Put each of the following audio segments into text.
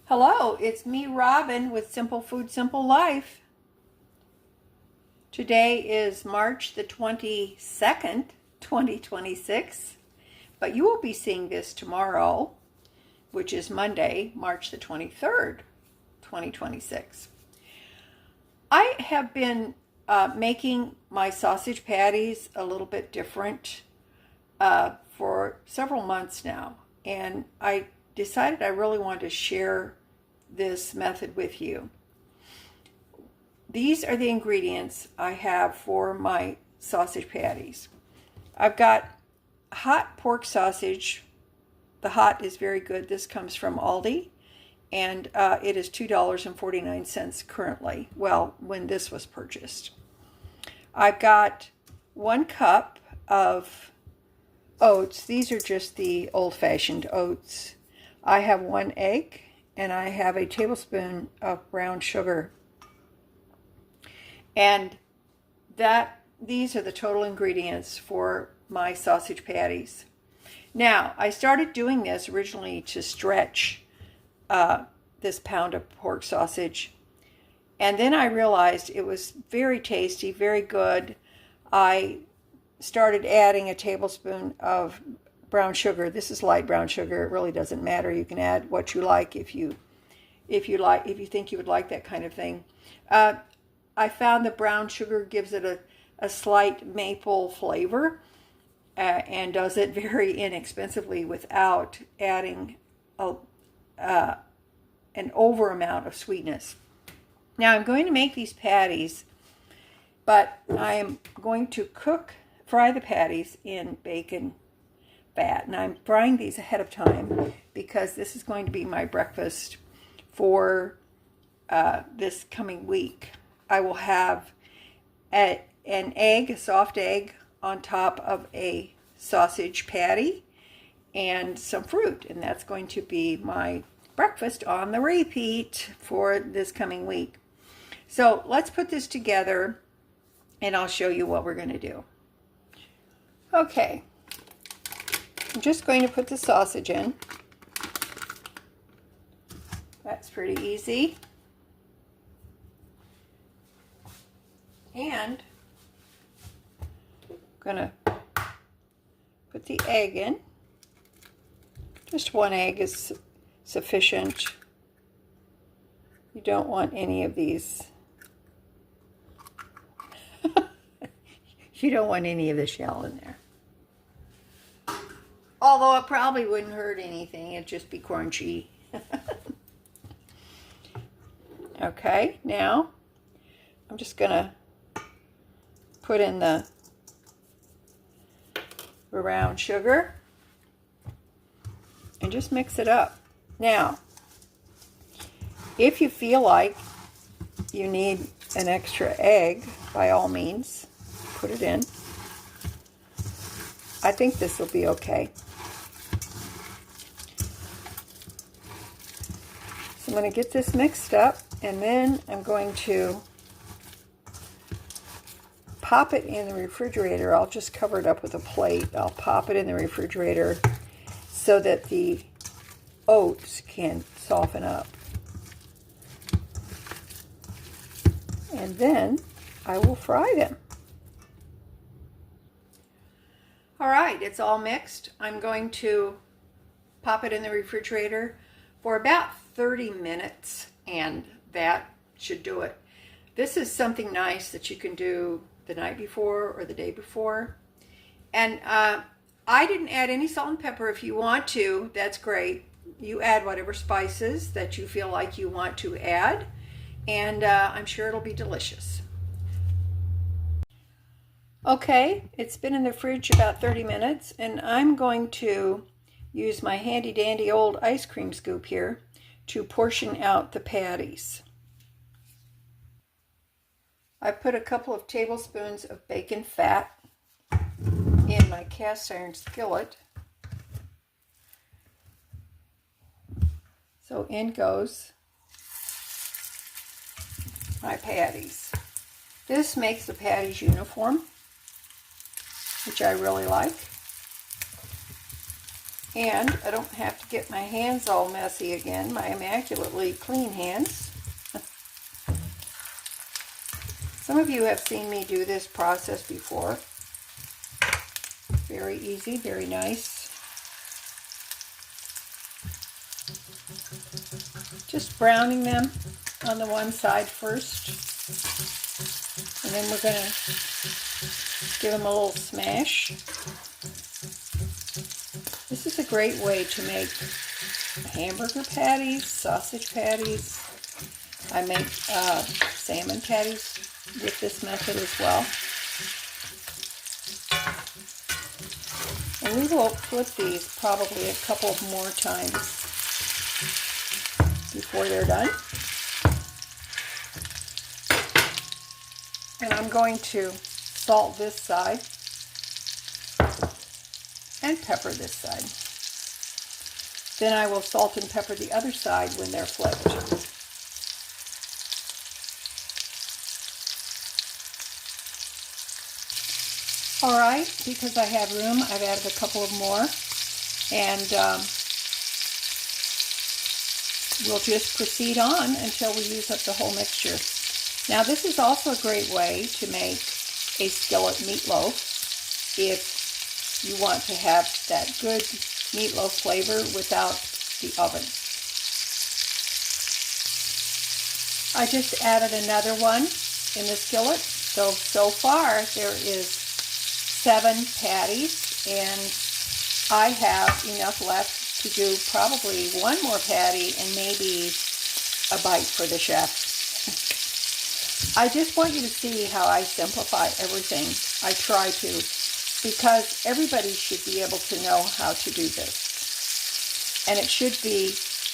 Hello, it's me, Robin, with Simple Food, Simple Life. Today is March the 22nd, 2026, but you will be seeing this tomorrow, which is Monday, March the 23rd, 2026. I have been making my sausage patties a little bit different for several months now, and I decided I really wanted to share this method with you. These are the ingredients I have for my sausage patties. I've got hot pork sausage. The hot is very good. This comes from Aldi, and it is $2.49 currently. Well, when this was purchased. I've got 1 cup of oats. These are just the old-fashioned oats. I have 1 egg, and I have a tablespoon of brown sugar. And these are the total ingredients for my sausage patties. Now, I started doing this originally to stretch this pound of pork sausage. And then I realized it was very tasty, very good. I started adding a tablespoon of brown sugar. This is light brown sugar. It really doesn't matter. You can add what you like if you think you would like that kind of thing. I found that brown sugar gives it a slight maple flavor and does it very inexpensively without adding an over amount of sweetness. Now I'm going to make these patties, but I am going to fry the patties in bacon fat. And I'm frying these ahead of time because this is going to be my breakfast for this coming week. I will have an egg, a soft egg, on top of a sausage patty and some fruit. And that's going to be my breakfast on the repeat for this coming week. So let's put this together and I'll show you what we're going to do. Okay. I'm just going to put the sausage in. That's pretty easy. And I'm going to put the egg in. Just 1 egg is sufficient. You don't want any of these. You don't want any of the shell in there. Although it probably wouldn't hurt anything. It'd just be crunchy. Okay, now I'm just going to put in the brown sugar and just mix it up. Now, if you feel like you need an extra egg, by all means, put it in. I think this will be okay. So I'm going to get this mixed up, and then I'm going to pop it in the refrigerator. I'll just cover it up with a plate. I'll pop it in the refrigerator so that the oats can soften up. And then I will fry them. All right, it's all mixed. I'm going to pop it in the refrigerator for about 30 minutes, and that should do it. This is something nice that you can do the night before or the day before. And I didn't add any salt and pepper. If you want to, that's great. You add whatever spices that you feel like you want to add, and I'm sure it'll be delicious. Okay, it's been in the fridge about 30 minutes, and I'm going to use my handy dandy old ice cream scoop here to portion out the patties. I put a couple of tablespoons of bacon fat in my cast iron skillet. So in goes my patties. This makes the patties uniform, which I really like. And I don't have to get my hands all messy again, my immaculately clean hands. Some of you have seen me do this process before. Very easy, very nice. Just browning them on the one side first. And then we're going to give them a little smash. This is a great way to make hamburger patties, sausage patties. I make salmon patties with this method as well. And we will flip these probably a couple more times before they're done. And I'm going to salt this side and pepper this side. Then I will salt and pepper the other side when they're flipped. All right, because I have room, I've added a couple of more, and we'll just proceed on until we use up the whole mixture. Now, this is also a great way to make a skillet meatloaf if you want to have that good meatloaf flavor without the oven. I just added another one in the skillet. So far there is 7 patties, and I have enough left to do probably one more patty and maybe a bite for the chef. I just want you to see how I simplify everything. I try to, because everybody should be able to know how to do this. And it should be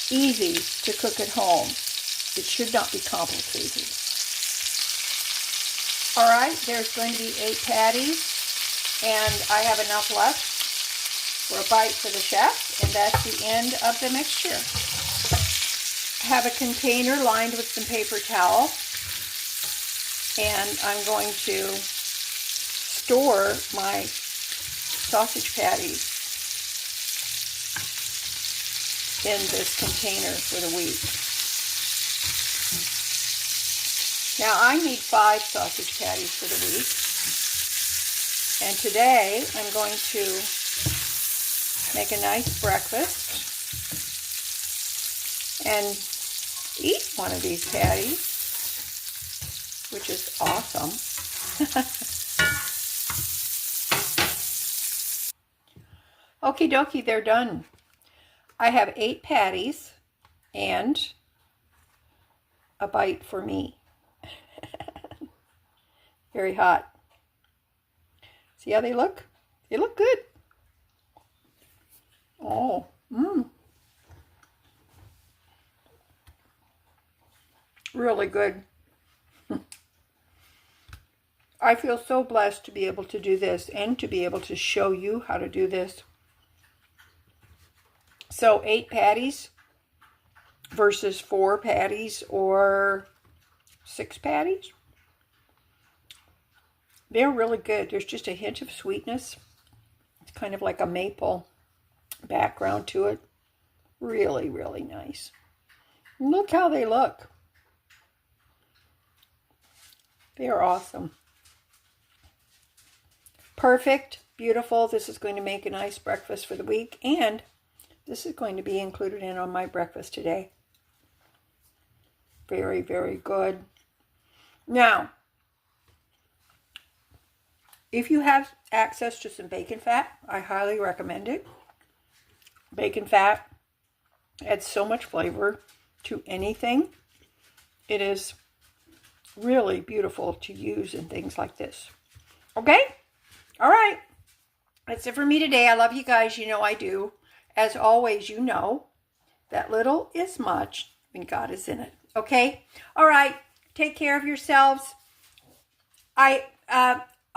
easy to cook at home. It should not be complicated. All right, there's going to be 8 patties, and I have enough left for a bite for the chef, and that's the end of the mixture. I have a container lined with some paper towel, and I'm going to store my sausage patties in this container for the week. Now, I need 5 sausage patties for the week, and today I'm going to make a nice breakfast and eat one of these patties, which is awesome. Okie dokie, they're done. I have 8 patties and a bite for me. Very hot. See how they look? They look good. Oh, really good. I feel so blessed to be able to do this and to be able to show you how to do this. So 8 patties versus 4 patties or 6 patties. They're really good. There's just a hint of sweetness. It's kind of like a maple background to it. Really, really nice. Look how they look. They are awesome. Perfect, beautiful. This is going to make a nice breakfast for the week, and this is going to be included in on my breakfast today. Very, very good. Now, if you have access to some bacon fat, I highly recommend it. Bacon fat adds so much flavor to anything. It is really beautiful to use in things like this. Okay? All right. That's it for me today. I love you guys. You know I do. As always, you know that little is much when God is in it. Okay? All right. Take care of yourselves. I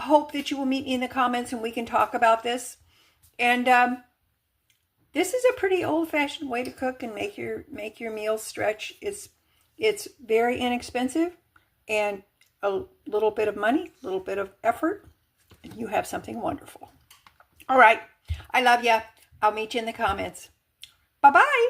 hope that you will meet me in the comments and we can talk about this. And this is a pretty old-fashioned way to cook and make your meals stretch. It's very inexpensive and a little bit of money, a little bit of effort, and you have something wonderful. All right. I love you. I'll meet you in the comments. Bye-bye.